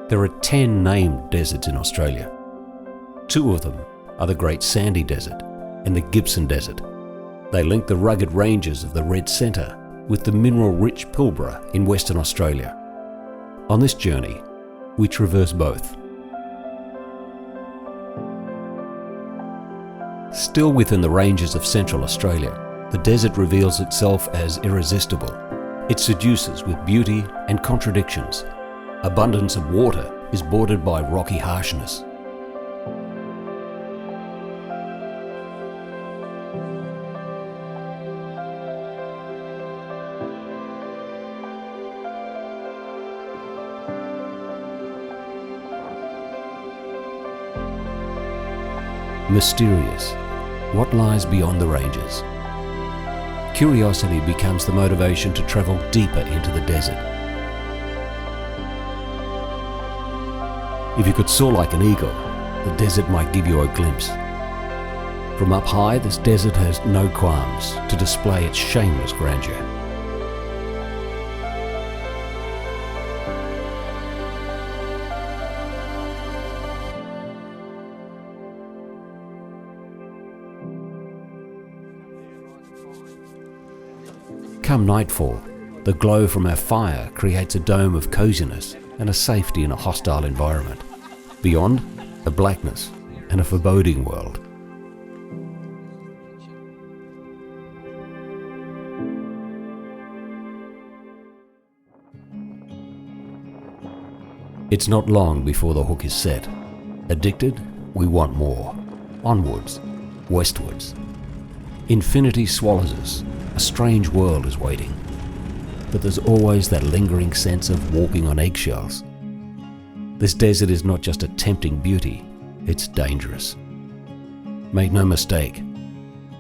There are 10 named deserts in Australia. 2 of them are the Great Sandy Desert and the Gibson Desert. They link the rugged ranges of the Red Centre with the mineral-rich Pilbara in Western Australia. On this journey, we traverse both. Still within the ranges of Central Australia, the desert reveals itself as irresistible. It seduces with beauty and contradictions. Abundance of water is bordered by rocky harshness. Mysterious. What lies beyond the ranges? Curiosity becomes the motivation to travel deeper into the desert. If you could soar like an eagle, the desert might give you a glimpse. From up high, this desert has no qualms to display its shameless grandeur. Come nightfall, the glow from our fire creates a dome of coziness and a safety in a hostile environment. Beyond, a blackness and a foreboding world. It's not long before the hook is set. Addicted, we want more. Onwards, westwards. Infinity swallows us. A strange world is waiting. But there's always that lingering sense of walking on eggshells. This desert is not just a tempting beauty, it's dangerous. Make no mistake,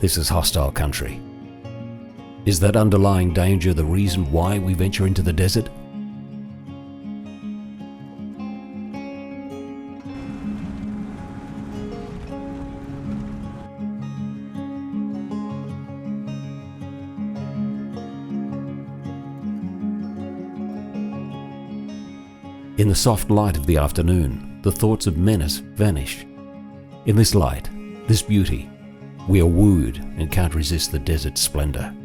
this is hostile country. Is that underlying danger the reason why we venture into the desert? In the soft light of the afternoon, the thoughts of menace vanish. In this light, this beauty, we are wooed and can't resist the desert's splendor.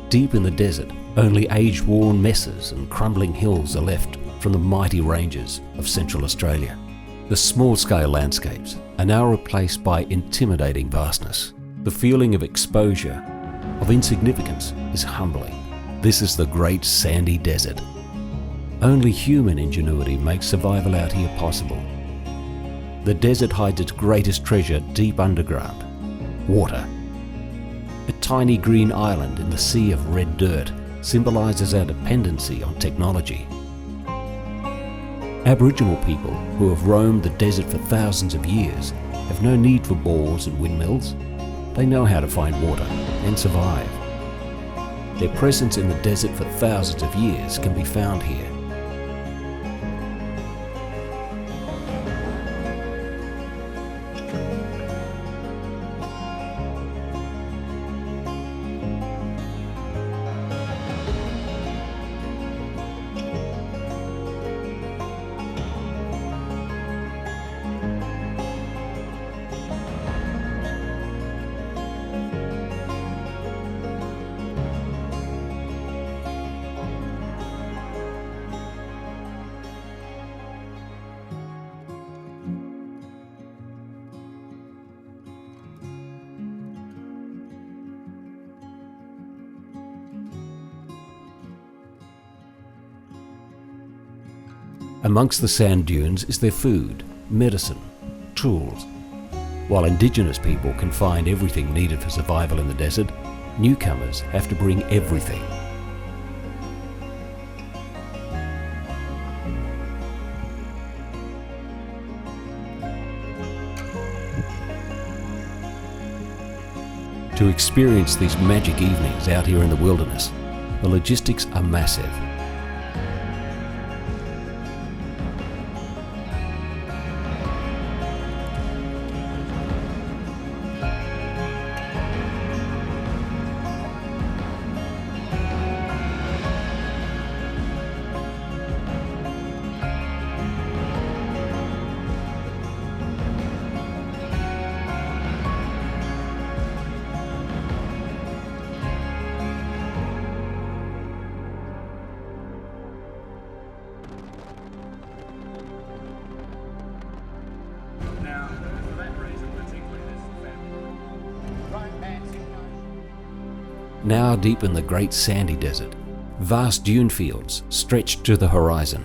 Deep in the desert, only age-worn mesas and crumbling hills are left from the mighty ranges of Central Australia. The small-scale landscapes are now replaced by intimidating vastness. The feeling of exposure, of insignificance, is humbling. This is the Great Sandy Desert. Only human ingenuity makes survival out here possible. The desert hides its greatest treasure deep underground: water. A tiny green island in the sea of red dirt symbolises our dependency on technology. Aboriginal people who have roamed the desert for thousands of years have no need for bores and windmills. They know how to find water and survive. Their presence in the desert for thousands of years can be found here. Amongst the sand dunes is their food, medicine, tools. While indigenous people can find everything needed for survival in the desert, newcomers have to bring everything. To experience these magic evenings out here in the wilderness, the logistics are massive. Now deep in the Great Sandy Desert, vast dune fields stretch to the horizon.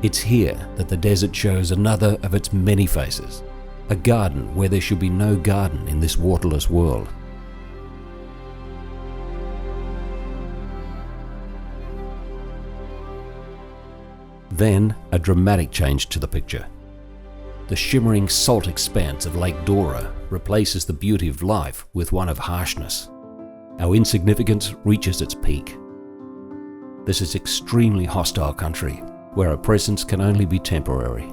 It's here that the desert shows another of its many faces, a garden where there should be no garden in this waterless world. Then a dramatic change to the picture. The shimmering salt expanse of Lake Dora replaces the beauty of life with one of harshness. Our insignificance reaches its peak. This is extremely hostile country, where our presence can only be temporary.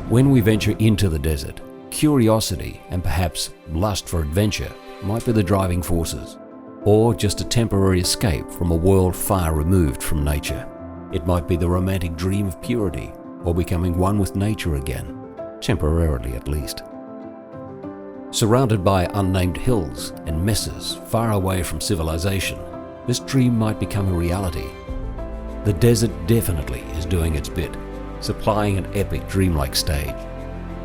When we venture into the desert, curiosity and perhaps lust for adventure might be the driving forces, or just a temporary escape from a world far removed from nature. It might be the romantic dream of purity, or becoming one with nature again, temporarily at least. Surrounded by unnamed hills and mesas far away from civilization, this dream might become a reality. The desert definitely is doing its bit, supplying an epic dreamlike stage.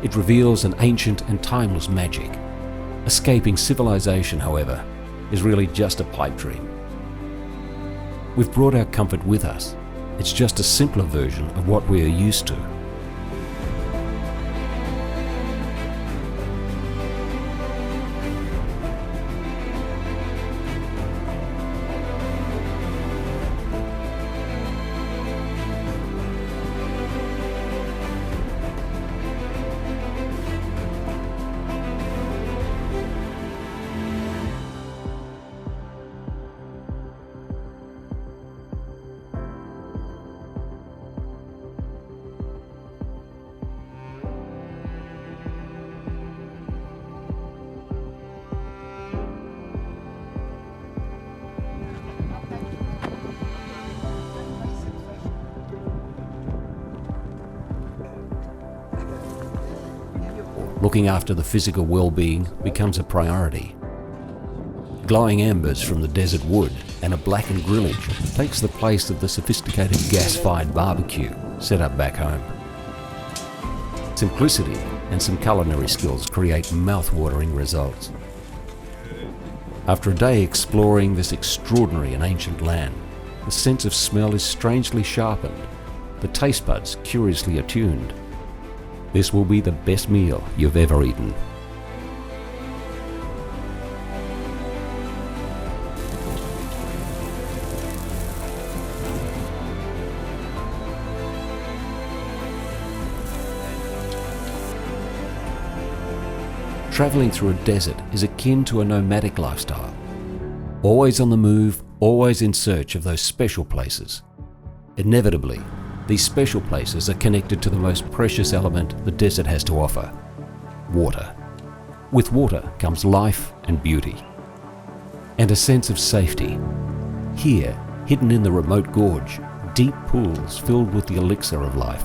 It reveals an ancient and timeless magic. Escaping civilization, however, is really just a pipe dream. We've brought our comfort with us. It's just a simpler version of what we are used to. Looking after the physical well-being becomes a priority. Glowing embers from the desert wood and a blackened grillage takes the place of the sophisticated gas-fired barbecue set up back home. Simplicity and some culinary skills create mouth-watering results. After a day exploring this extraordinary and ancient land, the sense of smell is strangely sharpened, the taste buds curiously attuned. This will be the best meal you've ever eaten. Traveling through a desert is akin to a nomadic lifestyle. Always on the move, always in search of those special places. Inevitably, these special places are connected to the most precious element the desert has to offer: water. With water comes life and beauty, and a sense of safety. Here, hidden in the remote gorge, deep pools filled with the elixir of life.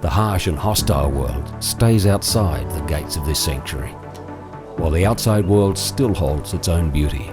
The harsh and hostile world stays outside the gates of this sanctuary, while the outside world still holds its own beauty.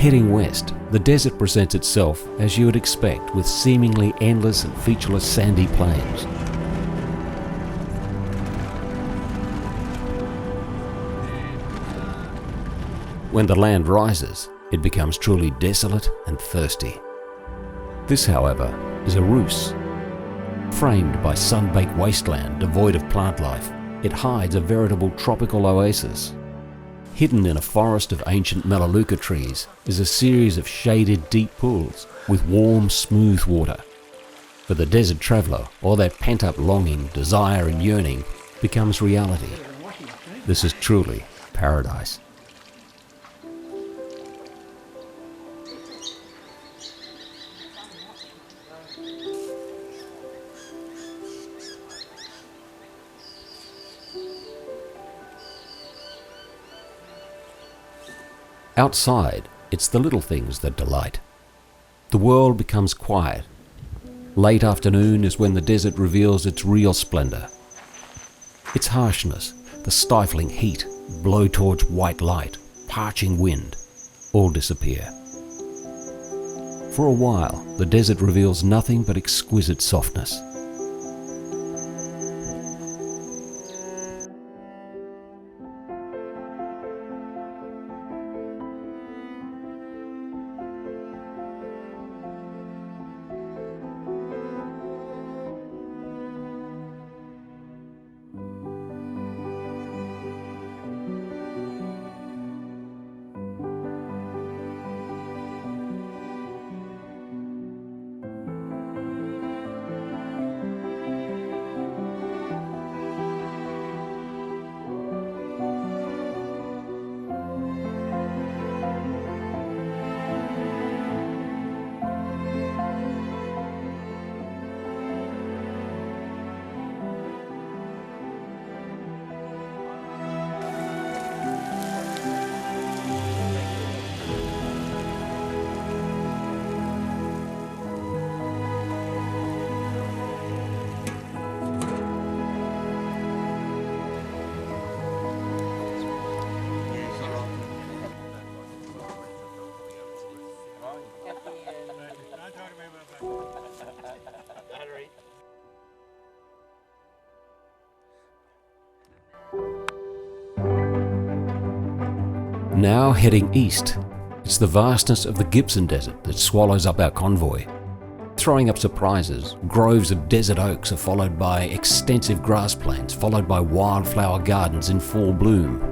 Heading west, the desert presents itself as you would expect, with seemingly endless and featureless sandy plains. When the land rises, it becomes truly desolate and thirsty. This, however, is a ruse. Framed by sun-baked wasteland devoid of plant life, it hides a veritable tropical oasis. Hidden in a forest of ancient melaleuca trees is a series of shaded deep pools with warm, smooth water. For the desert traveller, all that pent-up longing, desire and yearning becomes reality. This is truly paradise. Outside, it's the little things that delight. The world becomes quiet. Late afternoon is when the desert reveals its real splendour. Its harshness, the stifling heat, blowtorch white light, parching wind, all disappear. For a while, the desert reveals nothing but exquisite softness. Now heading east, it's the vastness of the Gibson Desert that swallows up our convoy. Throwing up surprises, groves of desert oaks are followed by extensive grass plains, followed by wildflower gardens in full bloom.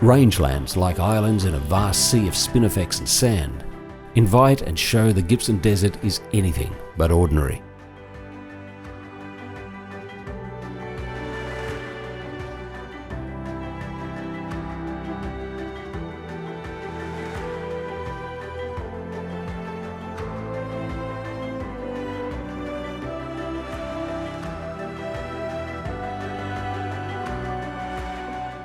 Rangelands, like islands in a vast sea of spinifex and sand, invite and show the Gibson Desert is anything but ordinary.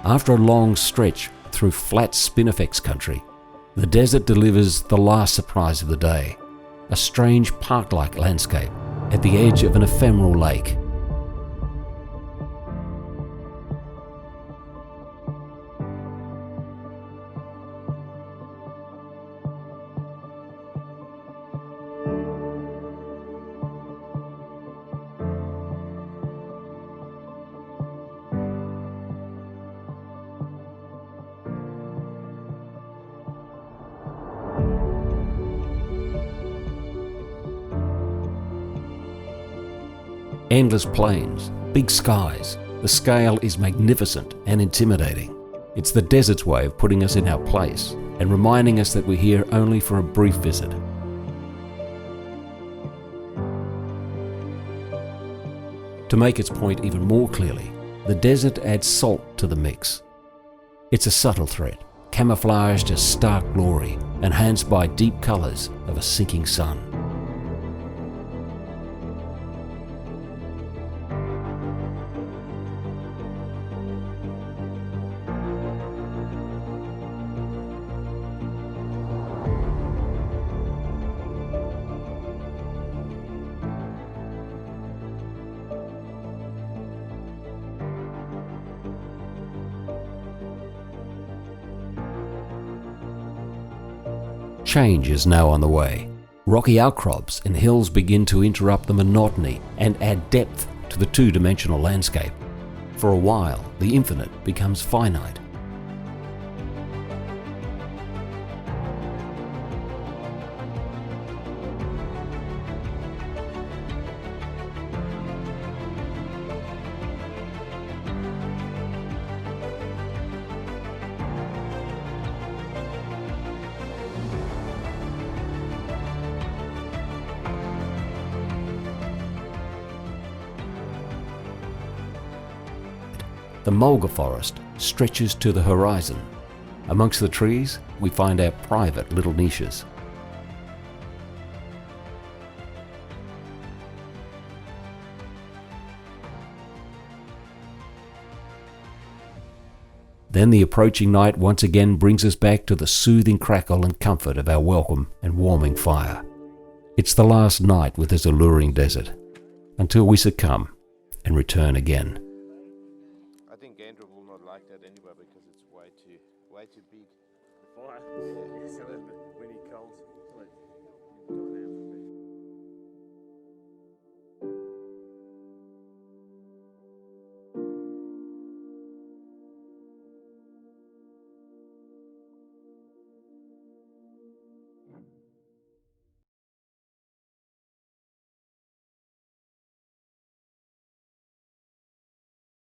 After a long stretch through flat spinifex country, the desert delivers the last surprise of the day, a strange park-like landscape at the edge of an ephemeral lake. Endless plains, big skies. The scale is magnificent and intimidating. It's the desert's way of putting us in our place and reminding us that we're here only for a brief visit. To make its point even more clearly, the desert adds salt to the mix. It's a subtle threat, camouflaged as stark glory, enhanced by deep colours of a sinking sun. Change is now on the way. Rocky outcrops and hills begin to interrupt the monotony and add depth to the two-dimensional landscape. For a while, the infinite becomes finite. The mulga forest stretches to the horizon. Amongst the trees, we find our private little niches. Then the approaching night once again brings us back to the soothing crackle and comfort of our welcome and warming fire. It's the last night with this alluring desert, until we succumb and return again. I think Andrew will not like that anyway because it's way too big. Fire. Yeah.